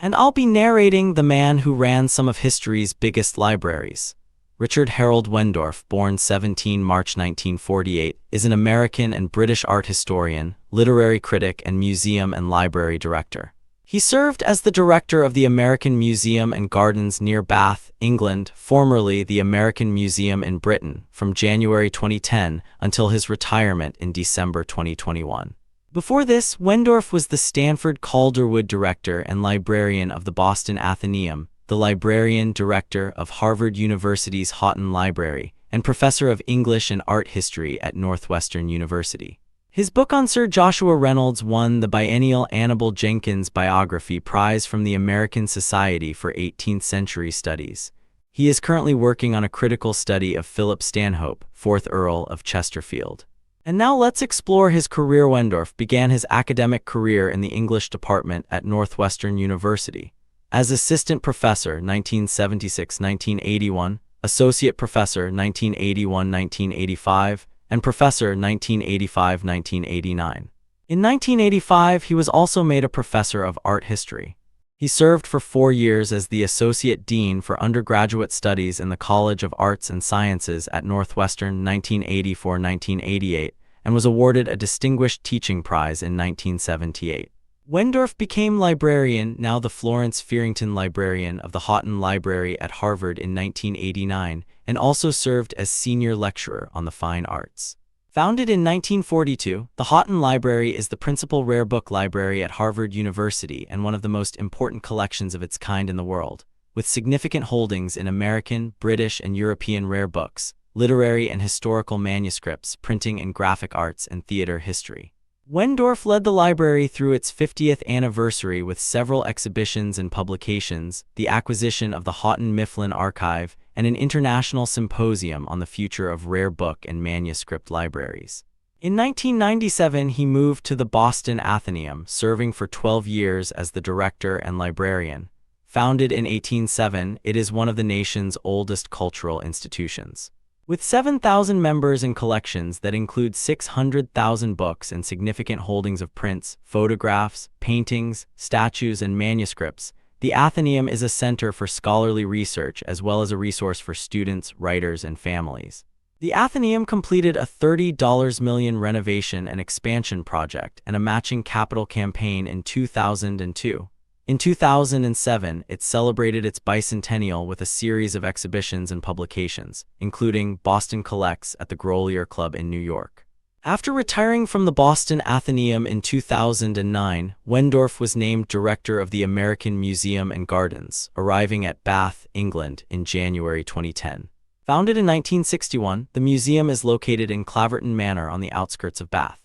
And I'll be narrating the man who ran some of history's biggest libraries. Richard Harold Wendorf, born 17 March 1948, is an American and British art historian, literary critic, and museum and library director. He served as the director of the American Museum and Gardens near Bath, England, formerly the American Museum in Britain, from January 2010 until his retirement in December 2021. Before this, Wendorf was the Stanford Calderwood director and librarian of the Boston Athenaeum, the librarian director of Harvard University's Houghton Library, and professor of English and art history at Northwestern University. His book on Sir Joshua Reynolds won the biennial Annibel Jenkins Biography Prize from the American Society for 18th-Century Studies. He is currently working on a critical study of Philip Stanhope, 4th Earl of Chesterfield. And now let's explore his career. Wendorf began his academic career in the English department at Northwestern University. As assistant professor 1976-1981, associate professor 1981-1985, and professor 1985-1989. In 1985, he was also made a professor of art history. He served for 4 years as the associate dean for undergraduate studies in the College of Arts and Sciences at Northwestern 1984-1988 and was awarded a Distinguished Teaching Prize in 1978. Wendorf became librarian, now the Florence Fearington Librarian of the Houghton Library at Harvard in 1989, and also served as senior lecturer on the fine arts. Founded in 1942, the Houghton Library is the principal rare book library at Harvard University and one of the most important collections of its kind in the world, with significant holdings in American, British, and European rare books, literary and historical manuscripts, printing and graphic arts, and theater history. Wendorf led the library through its 50th anniversary with several exhibitions and publications, the acquisition of the Houghton Mifflin Archive, and an international symposium on the future of rare book and manuscript libraries. In 1997, he moved to the Boston Athenaeum, serving for 12 years as the director and librarian. Founded in 1807, it is one of the nation's oldest cultural institutions. With 7,000 members and collections that include 600,000 books and significant holdings of prints, photographs, paintings, statues, and manuscripts, the Athenaeum is a center for scholarly research as well as a resource for students, writers, and families. The Athenaeum completed a $30 million renovation and expansion project and a matching capital campaign in 2002. In 2007, it celebrated its bicentennial with a series of exhibitions and publications, including Boston Collects at the Grolier Club in New York. After retiring from the Boston Athenaeum in 2009, Wendorf was named director of the American Museum and Gardens, arriving at Bath, England, in January 2010. Founded in 1961, the museum is located in Claverton Manor on the outskirts of Bath.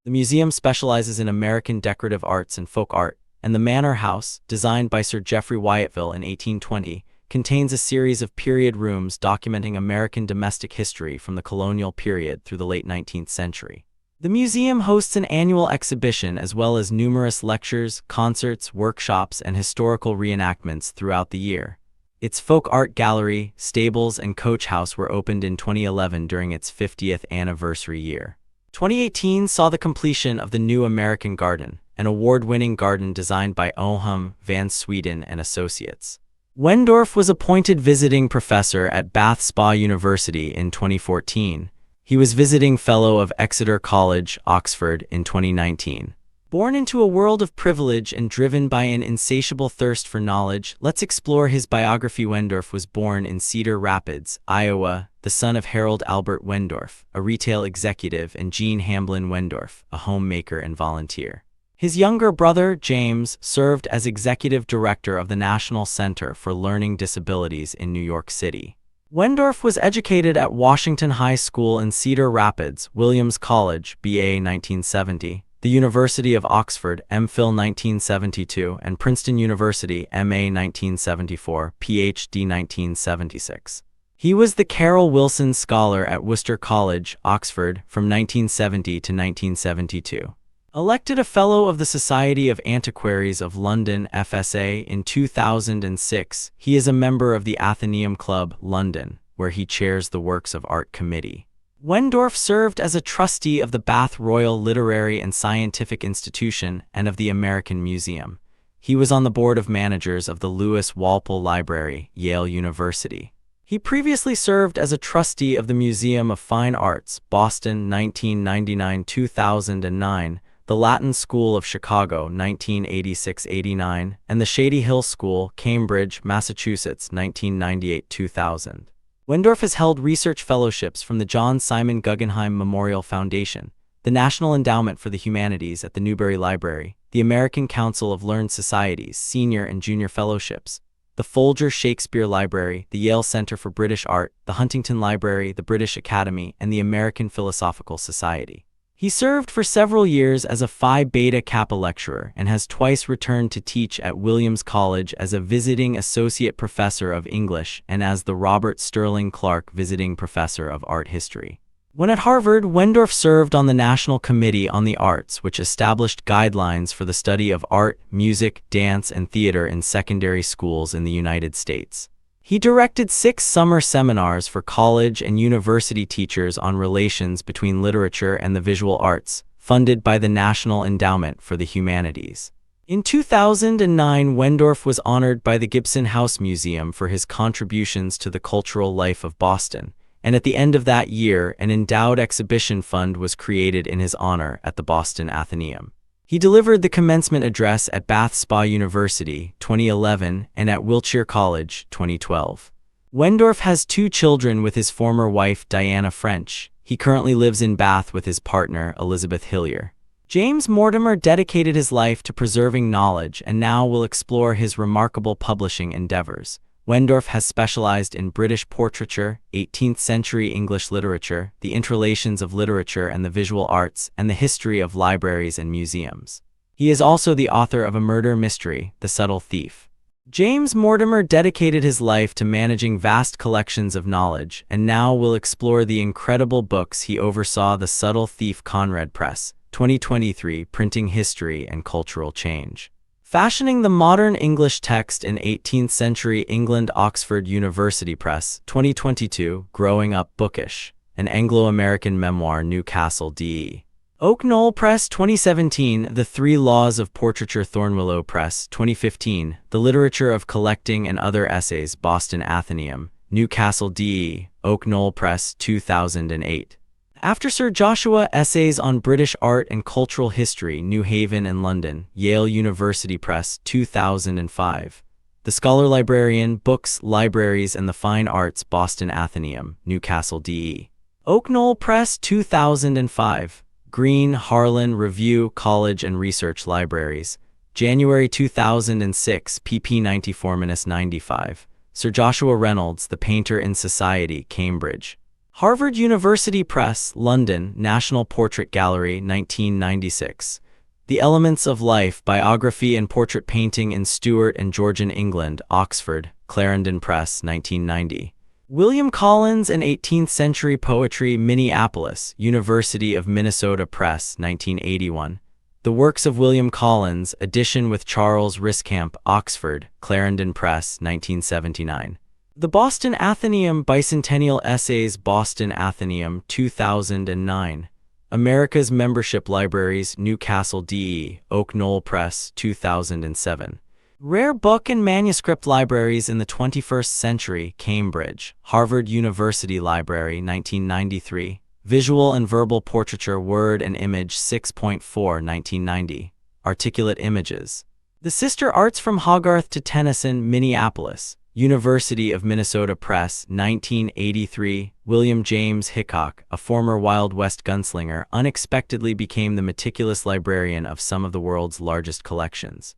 The museum specializes in American decorative arts and folk art, and the Manor House, designed by Sir Geoffrey Wyatville in 1820, contains a series of period rooms documenting American domestic history from the colonial period through the late 19th century. The museum hosts an annual exhibition as well as numerous lectures, concerts, workshops, and historical reenactments throughout the year. Its folk art gallery, stables, and coach house were opened in 2011 during its 50th anniversary year. 2018 saw the completion of the new American Garden, an award-winning garden designed by Ogham, Van Sweden and Associates. Wendorf was appointed visiting professor at Bath Spa University in 2014. He was visiting fellow of Exeter College, Oxford, in 2019. Born into a world of privilege and driven by an insatiable thirst for knowledge, let's explore his biography. Wendorf was born in Cedar Rapids, Iowa, the son of Harold Albert Wendorf, a retail executive, and Jean Hamblin Wendorf, a homemaker and volunteer. His younger brother, James, served as executive director of the National Center for Learning Disabilities in New York City. Wendorf was educated at Washington High School in Cedar Rapids, Williams College, BA 1970, the University of Oxford, MPhil 1972, and Princeton University, MA 1974, PhD 1976. He was the Carol Wilson Scholar at Worcester College, Oxford, from 1970 to 1972. Elected a Fellow of the Society of Antiquaries of London FSA in 2006, he is a member of the Athenaeum Club, London, where he chairs the Works of Art Committee. Wendorf served as a trustee of the Bath Royal Literary and Scientific Institution and of the American Museum. He was on the board of managers of the Lewis Walpole Library, Yale University. He previously served as a trustee of the Museum of Fine Arts, Boston, 1999-2009, the Latin School of Chicago, 1986-89, and the Shady Hill School, Cambridge, Massachusetts, 1998-2000. Wendorf has held research fellowships from the John Simon Guggenheim Memorial Foundation, the National Endowment for the Humanities at the Newberry Library, the American Council of Learned Societies Senior and Junior Fellowships, the Folger Shakespeare Library, the Yale Center for British Art, the Huntington Library, the British Academy, and the American Philosophical Society. He served for several years as a Phi Beta Kappa lecturer and has twice returned to teach at Williams College as a visiting associate professor of English and as the Robert Sterling Clark Visiting Professor of Art History. When at Harvard, Wendorf served on the National Committee on the Arts, which established guidelines for the study of art, music, dance, and theater in secondary schools in the United States. He directed 6 summer seminars for college and university teachers on relations between literature and the visual arts, funded by the National Endowment for the Humanities. In 2009, Wendorf was honored by the Gibson House Museum for his contributions to the cultural life of Boston, and at the end of that year, an endowed exhibition fund was created in his honor at the Boston Athenaeum. He delivered the commencement address at Bath Spa University, 2011, and at Wiltshire College, 2012. Wendorf has 2 children with his former wife, Diana French. He currently lives in Bath with his partner, Elizabeth Hillier. James Mortimer dedicated his life to preserving knowledge and now will explore his remarkable publishing endeavors. Wendorf has specialized in British portraiture, 18th-century English literature, the interrelations of literature and the visual arts, and the history of libraries and museums. He is also the author of a murder mystery, The Subtle Thief. James Mortimer dedicated his life to managing vast collections of knowledge, and now will explore the incredible books he oversaw. The Subtle Thief, Conrad Press, 2023, Printing History and Cultural Change. Fashioning the Modern English Text in 18th-Century England, Oxford University Press, 2022, Growing Up Bookish, an Anglo-American memoir, Newcastle, DE. Oak Knoll Press, 2017, The 3 Laws of Portraiture, Thornwillow Press, 2015, The Literature of Collecting and Other Essays, Boston Athenaeum, Newcastle, DE. Oak Knoll Press, 2008. After Sir Joshua, Essays on British Art and Cultural History, New Haven and London, Yale University Press, 2005. The Scholar Librarian, Books, Libraries and the Fine Arts, Boston Athenaeum, Newcastle, DE. Oak Knoll Press, 2005. Green, Harlan, Review, College and Research Libraries, January 2006, pp 94-95. Sir Joshua Reynolds, The Painter in Society, Cambridge. Harvard University Press, London, National Portrait Gallery, 1996. The Elements of Life, Biography and Portrait Painting in Stuart and Georgian England, Oxford, Clarendon Press, 1990. William Collins and 18th-Century Poetry, Minneapolis, University of Minnesota Press, 1981. The Works of William Collins, edition with Charles Riskamp, Oxford, Clarendon Press, 1979. The Boston Athenaeum Bicentennial Essays, Boston Athenaeum, 2009. America's Membership Libraries, Newcastle, DE. Oak Knoll Press, 2007. Rare Book and Manuscript Libraries in the 21st Century, Cambridge, Harvard University Library, 1993. Visual and Verbal Portraiture, Word and Image, 6.4, 1990. Articulate Images. The Sister Arts from Hogarth to Tennyson, Minneapolis, University of Minnesota Press, 1983. William James Hickok, a former Wild West gunslinger, unexpectedly became the meticulous librarian of some of the world's largest collections.